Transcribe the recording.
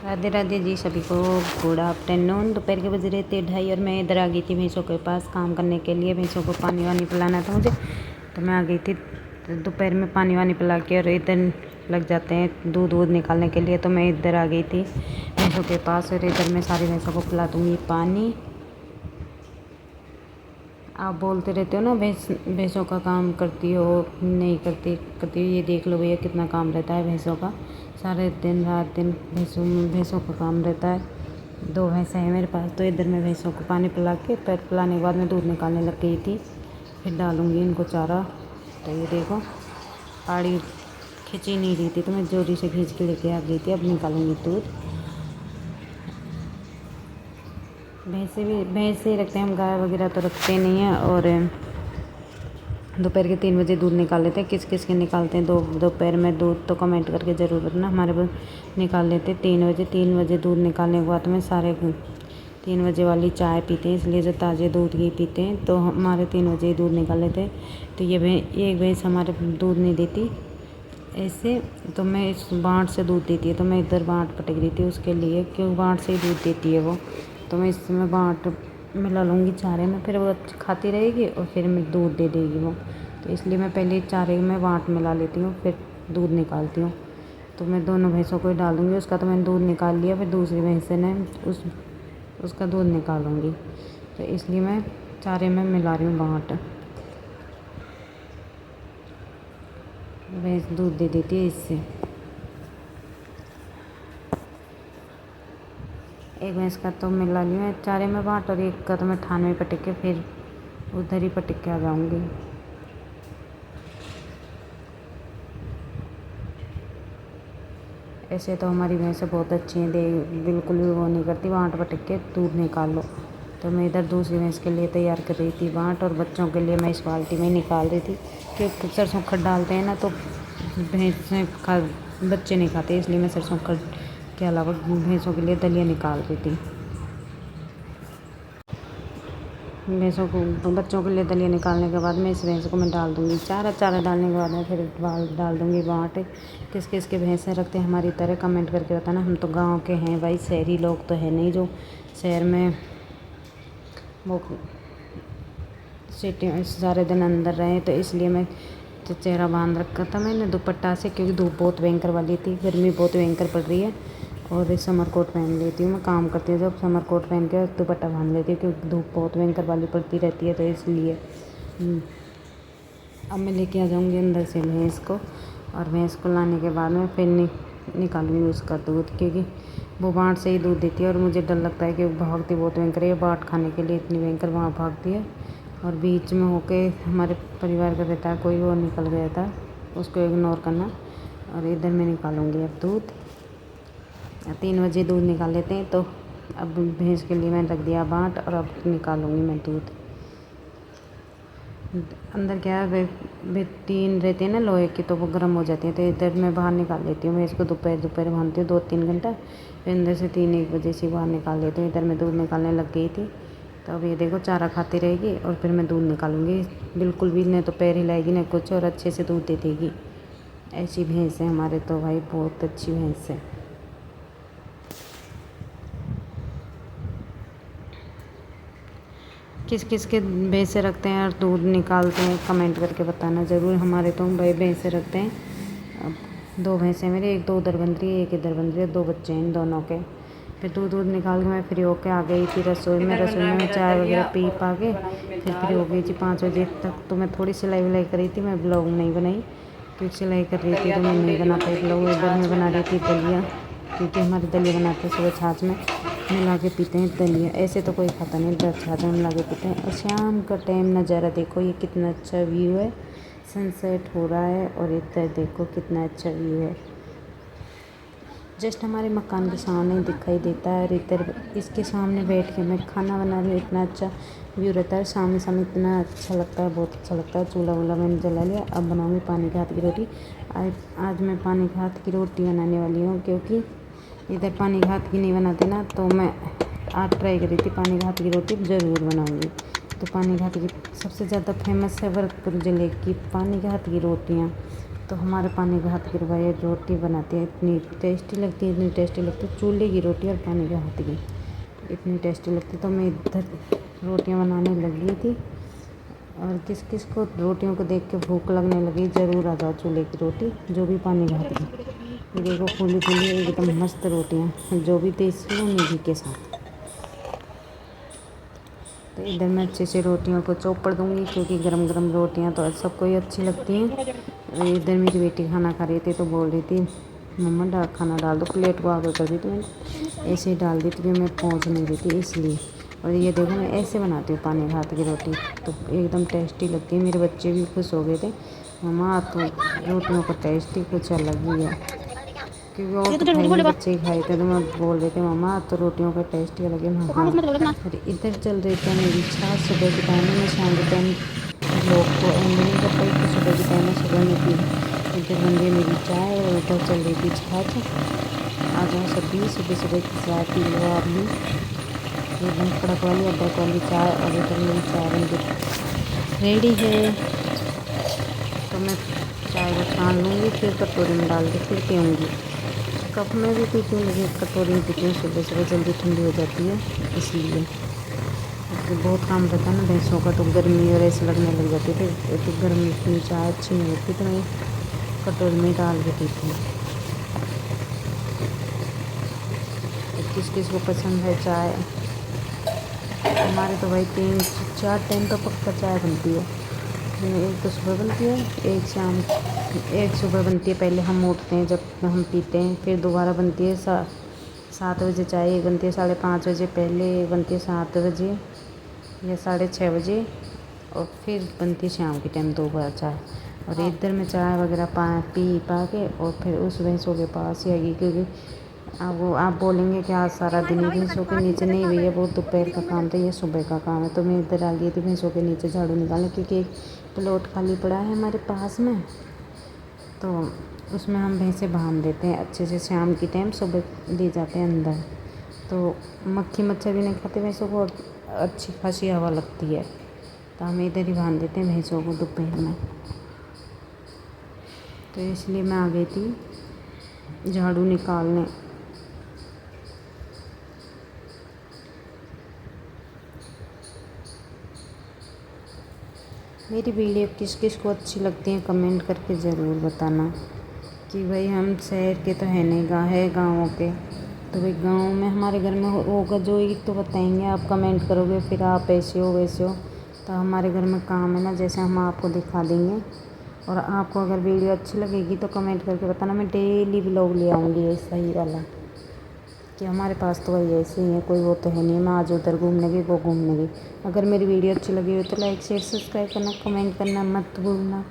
राधे राधे जी सभी को। Good afternoon. दोपहर के बज रहे थे 2:30 और मैं इधर आ गई थी भैंसों के पास काम करने के लिए। भैंसों को पानी वानी पिलाना था मुझे, तो मैं आ गई थी दोपहर में पानी वानी पिला के। और इधर लग जाते हैं दूध वूध निकालने के लिए, तो मैं इधर आ गई थी भैंसों के पास। और इधर मैं सारी भैंसों को पिला दूँगी पानी। आप बोलते रहते हो ना भैंसों का काम करती हो नहीं करती हो। ये देख लो भैया कितना काम रहता है भैंसों का। सारे दिन रात दिन भैंसों का काम रहता है। 2 भैंसें हैं मेरे पास, तो इधर मैं भैंसों को पानी पिला के फिर पिलाने के बाद मैं दूध निकालने लग गई थी। फिर डालूँगी इनको चारा। तो ये देखो पाड़ी खींच ही नहीं रही थी, तो मैं जोरी से खींच के लेके आ गई थी। अब निकालूँगी दूध। भैंसे रखते हैं हम, गाय वगैरह तो रखते नहीं हैं। और दोपहर के 3 बजे दूध निकाल लेते हैं। किस किस के निकालते हैं दोपहर में दूध, तो कमेंट करके ज़रूर बताना। हमारे पास निकाल लेते हैं 3 बजे दूध निकालने के बाद में सारे 3 बजे वाली चाय पीते हैं, इसलिए जो ताज़े दूध ही पीते हैं। तो हमारे 3 बजे ही दूध निकाल लेते हैं। तो ये एक भैंस हमारे दूध नहीं देती ऐसे, तो मैं इस बाँट से दूध देती है। तो मैं इधर बाँट पटक रही थी उसके लिए, क्यों बाँट से ही दूध देती है वो। तो मैं इसमें बाँट मिला लूँगी चारे में, फिर वो खाती रहेगी और फिर मैं दूध दे देगी वो। तो इसलिए मैं पहले चारे में बाँट मिला लेती हूँ, फिर दूध निकालती हूँ। तो मैं दोनों भैंसों को ही डाल दूँगी। उसका तो मैंने दूध निकाल लिया, फिर दूसरी भैंस ने उसका दूध निकालूँगी। तो इसलिए मैं चारे में मिला रही हूँ बाँट। भैंस दूध दे देती है इससे। एक भैंस का तो मिला लिया मैं चारे में बाँट, और एक का तो मैं थान में पटक के फिर उधर ही पटक के आ जाऊँगी। ऐसे तो हमारी भैंसें बहुत अच्छी हैं, बिल्कुल भी वो नहीं करती, बाँट पटक के दूध निकाल लो। तो मैं इधर दूसरी भैंस के लिए तैयार कर रही थी बाँट, और बच्चों के लिए मैं इस बाल्टी में निकाल रही थी। क्योंकि सरसों खड डालते हैं ना, तो बच्चे नहीं खाते, इसलिए मैं सरसों खड के अलावा भैंसों के लिए दलिया निकाल रही थी। भैंसों को बच्चों के लिए दलिया निकालने के बाद में इस भैंस को मैं डाल दूँगी चारा डालने के बाद में फिर डाल दूँगी बाँट। किस किस के भैंसें रखते हैं हमारी तरह, कमेंट करके बताना। हम तो गांव के हैं भाई, शहरी लोग तो है नहीं जो शहर में वो सिटी सारे दिन अंदर रहे। तो इसलिए मैं चेहरा बांध रखा था मैंने दुपट्टा से, क्योंकि धूप बहुत भयंकर वाली थी, गर्मी बहुत भयंकर पड़ रही है। और समर कोट पहन लेती हूँ, मैं काम करती हूँ जब समर कोट पहन के दुपट्टा बांध लेती हूँ, क्योंकि धूप बहुत भयंकर वाली पड़ती रहती है। तो इसलिए अब मैं लेके आ जाऊँगी अंदर से भैंस को, और भैंस को लाने के बाद में फिर निकालूंगी उसका दूध, क्योंकि वो बाँट से ही दूध देती है। और मुझे डर लगता है कि भागती बहुत भयंकर है, बाँट खाने के लिए इतनी भयंकर वहाँ भागती है। और बीच में होके हमारे परिवार का रहता है कोई, वो निकल गया था, उसको इग्नोर करना। और इधर मैं निकालूंगी अब दूध। 3 बजे दूध निकाल लेते हैं। तो अब भैंस के लिए मैंने रख दिया बाँट, और अब निकालूंगी मैं दूध। अंदर क्या है वे टीन रहती है ना लोहे की, तो वो गर्म हो जाती है। तो इधर मैं बाहर निकाल लेती हूँ। मैं इसको दोपहर बांधती हूँ 2-3 घंटा, फिर अंदर से 3-1 बजे से बाहर निकाल लेती हूँ। इधर मैं दूध निकालने लग गई थी। तो अब ये देखो चारा खाती रहेगी, और फिर मैं दूध निकालूंगी। बिल्कुल भी नहीं तो पैर हिलाएगी ना कुछ, और अच्छे से दूध दे देगी। ऐसी भैंस है हमारे तो भाई, बहुत अच्छी भैंस है। किस किस के भैंसे रखते हैं और दूध निकालते हैं, कमेंट करके बताना ज़रूर। हमारे तो भाई भैंसे रखते हैं। अब 2 भैंसें मेरी, एक तो उधर बन रही है, एक इधर बन रही है, 2 बच्चे हैं इन दोनों के। फिर दूध निकाल के मैं फ्री होके आ गई थी रसोई में। मैं चाय वगैरह पी पा के फिर फ्री हो गई थी 5 बजे तक। तो मैं थोड़ी सिलाई विलाई कर रही थी, मैं ब्लॉग नहीं बनाई क्योंकि सिलाई कर रही थी, तो मैं नहीं बना पाई ब्लॉग। इधर मैं बना रही थी दलिया, क्योंकि हमारे दलिया बनाते हैं सुबह छाछ में मिला के पीते हैं दलिया। ऐसे तो कोई खाता नहीं, इधर छाछ में मिला के पीते हैं। और शाम का टाइम नज़ारा देखो, ये कितना अच्छा व्यू है, सनसेट हो रहा है। और इधर देखो कितना अच्छा व्यू है, जस्ट हमारे मकान के सामने दिखाई देता है। और इधर इसके सामने बैठ के मैं खाना बना रही हूँ, इतना अच्छा व्यू रहता है सामने सामने, इतना अच्छा लगता है, बहुत अच्छा लगता है। चूल्हा वूल्हा मैंने जला लिया। अब बनाऊँगी पानी के हाथ की रोटी। आज मैं पानी के हाथ की रोटी बनाने वाली हूँ, क्योंकि इधर पानी के हाथ की नहीं बनाते ना, तो मैं आज ट्राई करी थी पानी के हाथ की रोटी ज़रूर बनाऊँगी। तो पानी के हाथ की सबसे ज़्यादा फेमस है भरतपुर ज़िले की पानी के हाथ की रोटियाँ। तो हमारे पानी के हाथ की रुबाई रोटी बनाती है, इतनी टेस्टी लगती है, इतनी टेस्टी लगती है। चूल्हे की रोटी और पानी के हाथ की इतनी टेस्टी लगती। तो मैं इधर रोटियां बनाने लगी थी, और किस किस को रोटियों को देख के भूख लगने लगी, ज़रूर आ जाओ चूल्हे की रोटी, जो भी पानी के हाथ की। ये देखो फूली फूली एकदम मस्त रोटियाँ, जो भी टेस्ट लो मैगी के साथ। तो इधर मैं अच्छे से रोटियों को चौपड़ दूँगी, क्योंकि गरम गरम रोटियां तो सबको ही अच्छी लगती हैं। और इधर मेरी बेटी खाना खा रही थी, तो बोल रही थी मम्मा खाना डाल दो, प्लेट को आगे कर दी। तो मैंने ऐसे ही डाल दी थी, क्योंकि मैं पहुँच नहीं रही थी इसलिए। और ये देखो मैं ऐसे बनाती हूँ पानी के हाथ की रोटी, तो एकदम टेस्टी लगती है। मेरे बच्चे भी खुश हो गए थे, मम्मा तो रोटियों का टेस्ट ही कुछ अलग ही है, क्योंकि और तो खाई नहीं, बच्चे ही खाए थे। तो मैं बोल रहे थे मम्मा तो रोटियों का टेस्ट ही अलग है। हाँ, और इधर चल रही थी मेरी इच्छा सुबह के टाइम में, मैं शाम के टाइम ब्लॉग को एंड नहीं कर पाई, तो सुबह के टाइम में सुबह में पी। इधर बन गई मेरी चाय, और उधर चल रही थी छाछ। आ जाओ सभी, सुबह सुबह की चाय पी लो आप भी, एकदम कड़क वाली अदरक वाली चाय। और इधर मेरी चाय बन गई रेडी है, तो मैं चाय को छान लूँगी, फिर कटोरी में डाल के फिर पीऊँगी। कप में भी पीती हूँ, लेकिन कटोरी में पीती हूँ, सुबह सुबह जल्दी ठंडी हो जाती है इसलिए। तो बहुत काम रहता है ना भैंसों का, तो गर्मी और ऐसे लगने लग जाती है, तो गर्मी की चाय अच्छी नहीं लगती, तो मैं कटोरी में डाल के पीती हूँ। तो किस किस को पसंद है चाय? हमारे तो भाई 3-4 टाइम तो पक्का चाय बनती है। एक तो सुबह बनती है, एक शाम, एक सुबह बनती है, पहले हम उठते हैं जब हम पीते हैं, फिर दोबारा बनती है 7 बजे चाय, एक बनती है 5:30 बजे, पहले एक बनती है 7 बजे या 6:30 बजे, और फिर बनती है शाम के टाइम 2 बार चाय। और इधर में चाय वगैरह पी के, और फिर उस भैंसों के पास ही आएगी, क्योंकि आप बोलेंगे कि आज सारा दिन ही भैंसों के नीचे, नहीं भैया वो दोपहर का काम था, ये सुबह का काम है। तो मैं इधर आ गई थी भैंसों के नीचे झाड़ू निकालने, क्योंकि एक प्लॉट खाली पड़ा है हमारे पास में, तो उसमें हम भैंसें बांध देते हैं अच्छे से, शाम की टाइम सुबह ले जाते हैं अंदर, तो मक्खी मच्छर भी नहीं खाते भैंसों को, और अच्छी खासी हवा लगती है। तो हम इधर ही बांध देते हैं भैंसों को दोपहर में। तो इसलिए मैं आ गई थी झाड़ू निकालने। मेरी वीडियो किस किस को अच्छी लगती है कमेंट करके ज़रूर बताना, कि भाई हम शहर के तो है नहीं, है गाँवों के, तो भाई गाँव में हमारे घर में होगा जो ही तो बताएंगे। आप कमेंट करोगे फिर आप ऐसे हो वैसे हो, तो हमारे घर में काम है ना, जैसे हम आपको दिखा देंगे। और आपको अगर वीडियो अच्छी लगेगी तो कमेंट करके बताना, मैं डेली व्लॉग ले आऊँगी ऐसा ही वाला, कि हमारे पास तो वही ऐसे ही है, कोई वो तो है नहीं मैं आज उधर घूमने गई वो घूमने गई। अगर मेरी वीडियो अच्छी लगी हो तो लाइक शेयर सब्सक्राइब करना, कमेंट करना मत भूलना।